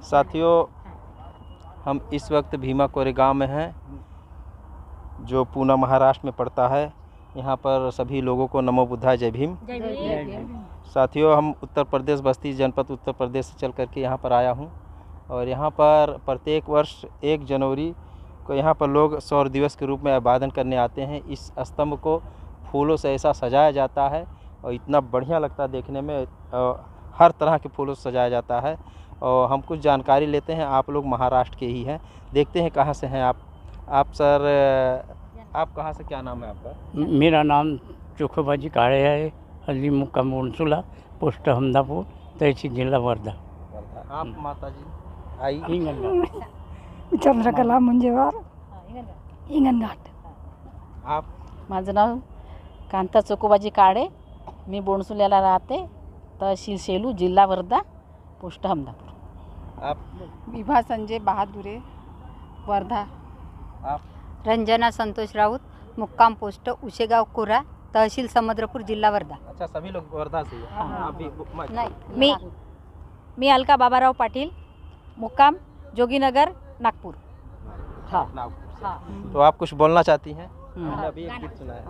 साथियों, हम इस वक्त भीमा कोरेगांव में हैं, जो पूना महाराष्ट्र में पड़ता है। यहाँ पर सभी लोगों को नमो बुद्धाय, जय भीम। साथियों, हम उत्तर प्रदेश, बस्ती जनपद उत्तर प्रदेश से चल करके यहाँ पर आया हूँ और यहाँ पर प्रत्येक वर्ष 1 जनवरी को यहाँ पर लोग सौर दिवस के रूप में अभिवादन करने आते हैं। इस स्तंभ को फूलों से ऐसा सजाया जाता है और इतना बढ़िया लगता है देखने में। हर तरह के फूलों से सजाया जाता है और हम कुछ जानकारी लेते हैं। आप लोग महाराष्ट्र के ही हैं, देखते हैं कहाँ से हैं आप सर, आप कहाँ से, क्या नाम है आपका? मेरा नाम चोखोबाजी काळे है, हल्ली मुक्काम बोनसुला, पोस्ट हमदापूर, तहसील जिल्हा वर्धा। आप माता जी आई? चंद्रकला मुंजेवार, हिंगणघाट। आप? माझं नाव कांता चोखोबाजी काळे, मी बोनसुल्याला राहते, तहसील सेलू, जिल्हा वर्धा, पोस्ट हमदापूर। आप? विभा संजय बहादुरे, वर्धा। आप? रंजना संतोष राऊत, मुक्काम पोस्ट उशेगाव कोरा, तहसील समुद्रपूर, जिल्हा वर्धा। अच्छा, सभी लोग वर्धा से हैं। आप भी? नहीं, मी अलका बाबाराव पाटील, मुक्काम जोगीनगर, नागपूर। हाँ नागपुर से। तो आप कुछ बोलना चाहती हैं? मैंने अभी एक गीत सुना है।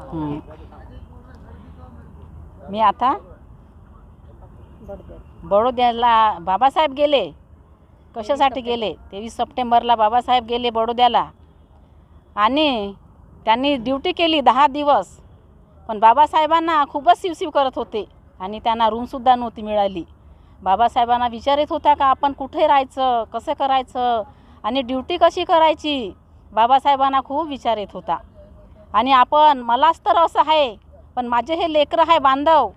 मी आता बडोद्याला बाबासाहेब गेले, कशासाठी गेले? 23 सप्टेंबरला बाबासाहेब गेले बडोद्याला आणि त्यांनी ड्युटी केली 10 दिवस, पण बाबासाहेबांना खूपच शिवशिव करत होते आणि त्यांना रूमसुद्धा नव्हती मिळाली। बाबासाहेबांना विचारत होत्या का आपण कुठे राहायचं, कसं करायचं आणि ड्युटी कशी करायची, बाबासाहेबांना खूप विचारत होता। आणि आपण, मलाच तर असं आहे, पण माझे हे लेकरं आहे बांधव,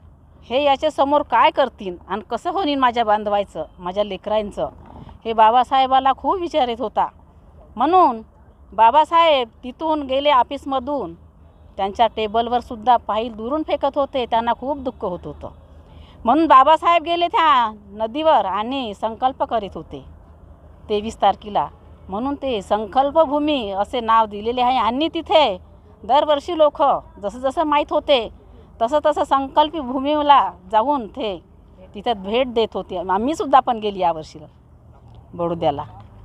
हे याच्यासमोर काय करतील आणि कसं होईल माझ्या बांधवायचं, माझ्या लेकरांचं, हे बाबासाहेबाला खूप विचारत होता। म्हणून बाबासाहेब तिथून गेले ऑफिसमधून, त्यांच्या टेबलवर सुद्धा फाईल दुरून फेकत होते, त्यांना खूप दुःख होत होतं। म्हणून बाबासाहेब गेले त्या नदीवर आणि संकल्प करीत होते 23 तारखेला, म्हणून ते संकल्पभूमी असे नाव दिलेले आहे। आणि तिथे दरवर्षी लोक जसं जसं माहीत होते तसं तसं संकल्प भूमीला जाऊन ते तिथे भेट देत होते। आम्ही सुद्धा पण गेली यावर्षी बडोद्याला।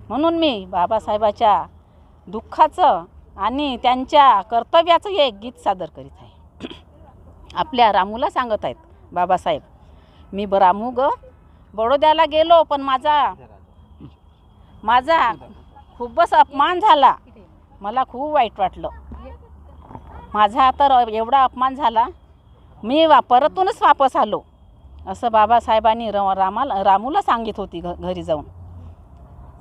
म्हणून मी बाबासाहेबाच्या दुःखाचं आणि त्यांच्या कर्तव्याचं एक गीत सादर करीत आहे। आपल्या रामूला सांगत आहेत बाबासाहेब, मी रामू ग बडोद्याला गेलो, पण माझा खूपच अपमान झाला, मला खूप वाईट वाटलं। माझा तर एवढा अपमान झाला, मी परतूनच वापस आलो, असं बाबासाहेबांनी रामूला सांगित होती घरी जाऊन।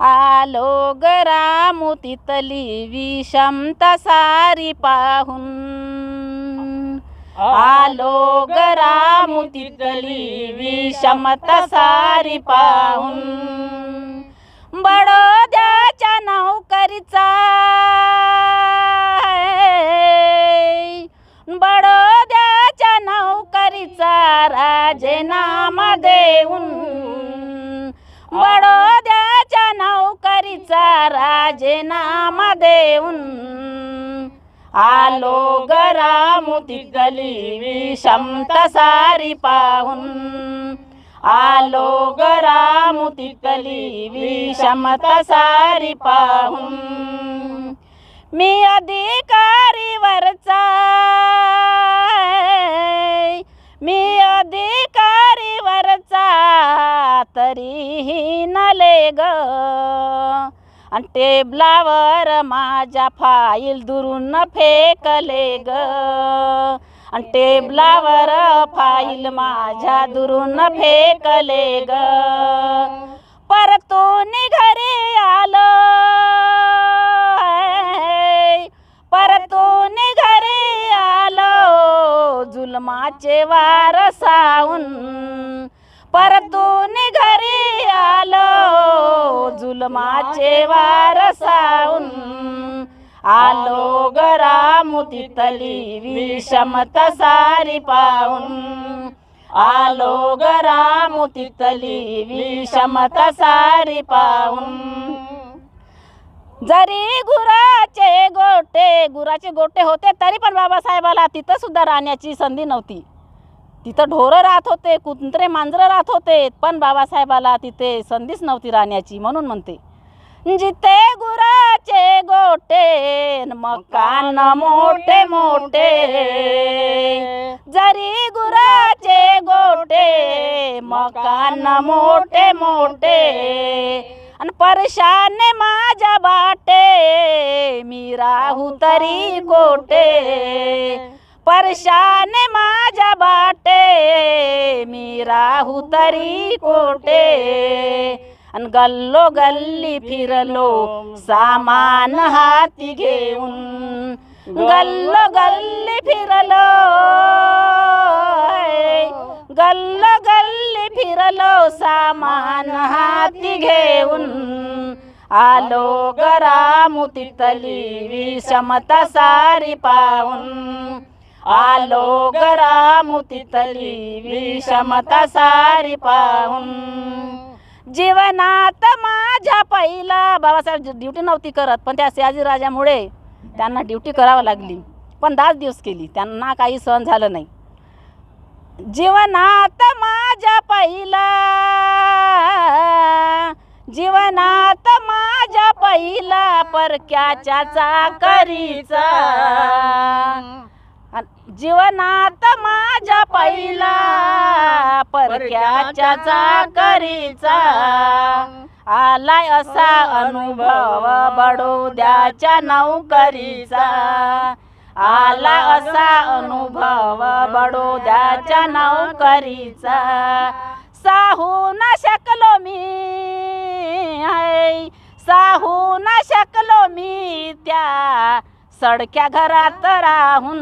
आलो ग रामू तिथली विषमता सारी पाहून, आलो ग रामू तिथली विषमता सारी पाहून, बडोद्याच्या नौकरीचा, बडोद्याच्या नौकरीचा राजीनामा देऊन, बडोद्याच्या नौकरीचा राजीनामा देऊन, आलो ग रामू तिथली विषमता सारी पाहून, आलो ग रामू तिथली विषमता सारी पाहून, मी अधिकारीवरचा, मी अधिकारीवरचा तरीही नले ग, आणि टेबलावर माझ्या फाईल दुरून फेकले ग, आणि टेबलावर फाईल माझ्या दुरून फेकले ग, परतून घरी आलो, परतून घरी आलो, जुलमाचे वार सावून, परतून घरी आलो, जुलमाचे वार सावून, आलो ग रामू तिथली विषमता सारी पाहून, आलो ग रामू तिथली विषमता सारी पाहून, जरी गुराचे गोटे होते तरी पण बाबासाहेबाला तिथं सुद्धा राहण्याची संधी नव्हती। तिथं ढोरं राहत होते, कुत्रे मांजरं राहत होते, पण बाबासाहेबाला तिथे संधीच नव्हती राहण्याची. म्हणून म्हणते, जिथे गुराचे गोटे मकान मोठे मोठे, जरी गुराचे गोटे मकान मोठे मोठे, अन परशान माझ्या बाटे मी राहू तरी कोठे, परशान माझ्या बाटे मी राहू तरी कोठे, अन गल्लो गल्ली फिरलो सामान हाती घेऊन, गल्लो गल्ली फिरलो, गल्लो गल्ली फिरलो सामान हाती घेऊन, आलो घरामुतीतली विषमता सारी पाहून, आलो घरामुतीतली विषमता सारी पाहून, जीवनात माझ्या पहिला बाबासाहेब ड्युटी नव्हती करत, पण त्या शहाजीराजामुळे त्यांना ड्युटी करावं लागली, पण 10 दिवस केली, त्यांना काही सहन झालं नाही. जीवनात माझ्या पहिला, जीवनात माझ्या पहिला परक्याच्या चाकरीचा, जीवनात माझ्या पहिला परक्याच्या चाकरीचा, आलाय असा अनुभव बडोद्याच्या नोकरीचा, आला असा अनुभव बडोद्याच्या नोकरीचा, साहू न शकलो मी, साहू न शकलो मी त्या सडक्या घरात राहून,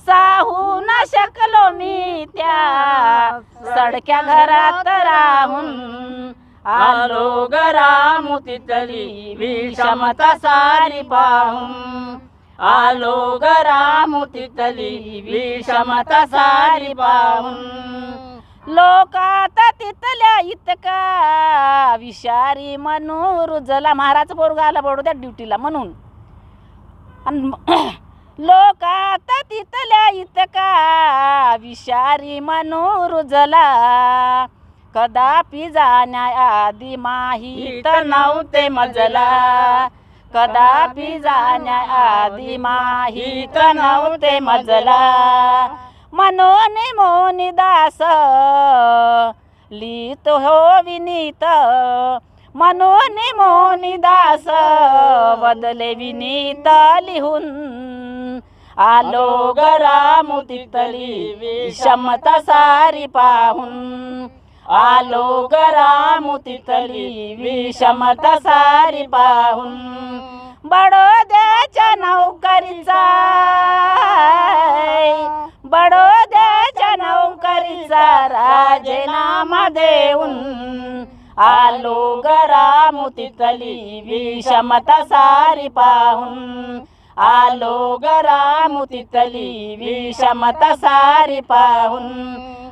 साहू न शकलो मी त्या सडक्या घरात राहून, आलो घरामुतीतली विषमता सारी पाहून, आलो घरामुतीतली विषमता सारी पाहून, लोकात तिथल्या इतका विषारी म्हणून रुजला, महाराज पोरगा आला बडोद्यात ड्युटीला म्हणून, लोकात तिथल्या इतका विषारी म्हणून रुजला, कदापि जाण्याआधी माहीत नव्हते मजला, कदापि जाण्याआधी माहीत नव्हते मजला, मनोन मोनिदास लिहित हो विनीत, मनोन मोनिदास बदले विनीत लिहून, आलो घरामुतीतली विषमता सारी पाहून, आलो घरामुतीतली विषमता सारी पाहून, बडोद्याच्या नोकरीचा, बडोद्याच्या नोकरीचा राजीनामा देऊन, आलो घरामुतीतली विषमता सारी पाहून, आलो घरामुतीतली विषमता सारी पाहून,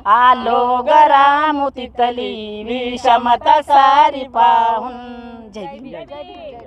आलो घरामुतीतली विषमता सारी पाहून. जय भीम.